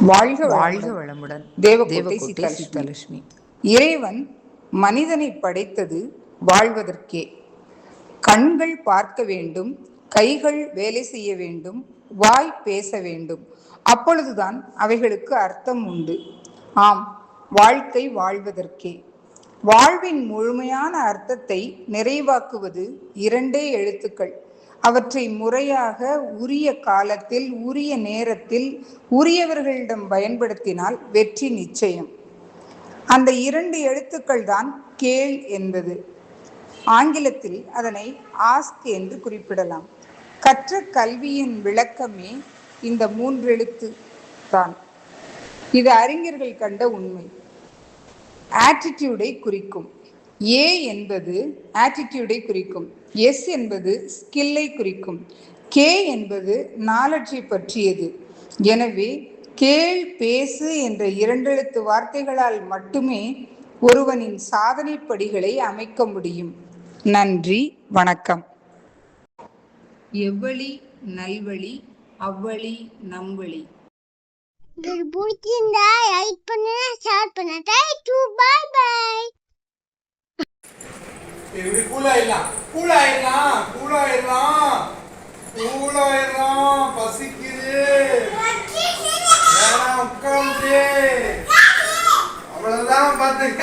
வாழ்க வாழ்க வளமுடன். வளமுடன். தேவக்கோட்டை தேவக்கோட்டை சீதாலட்சுமி. சீதாலட்சுமி. இறைவன் மனிதனை படைத்தது வாழ்வதற்கே. கண்கள் பார்க்க வேண்டும், கைகள் வேலை செய்ய வேண்டும், வாய் பேச வேண்டும். அப்பொழுதுதான் அவைகளுக்கு அர்த்தம் உண்டு. ஆம், வாழ்க்கை வாழ்வதற்கே. வாழ்வின் முழுமையான அர்த்தத்தை நிறைவாக்குவது இரண்டே எழுத்துக்கள். அவற்றை முறையாக உரிய காலத்தில் உரிய நேரத்தில் உரியவர்களிடம் பயன்படுத்தினால் வெற்றி நிச்சயம். அந்த இரண்டு எழுத்துக்கள் தான் கேள் என்பது. ஆங்கிலத்தில் அதனை ஆஸ்க் என்று குறிப்பிடலாம். கற்ற கல்வியின் விளக்கமே இந்த மூன்றெழுத்து தான். இது அறிஞர்கள் கண்ட உண்மை. ஆட்டிடியூடை குறிக்கும். ஏ என்பது ஆட்டிடியூடை குறிக்கும். எஸ் என்பது ஸ்கில்லை குறிக்கும். கே என்பது நாலெட்ஜை பற்றியது. எனவே கேள் பேசு என்ற இரண்டெழுத்து வார்த்தைகளால் மட்டுமே ஒருவனின் சாதனை படிகளை அமைக்க முடியும். நன்றி, வணக்கம். எவ்வழி நல்வழி, அவ்வழி நம்வழி. பிடிச்சிருந்தா லைக் பண்ணுங்க, ஷேர் பண்ணுங்க. Thank you, bye bye. இப்படி கூலாயிடலாம் பசிக்குது, உட்காந்து அவ்வளவுதான் பாத்துக்க.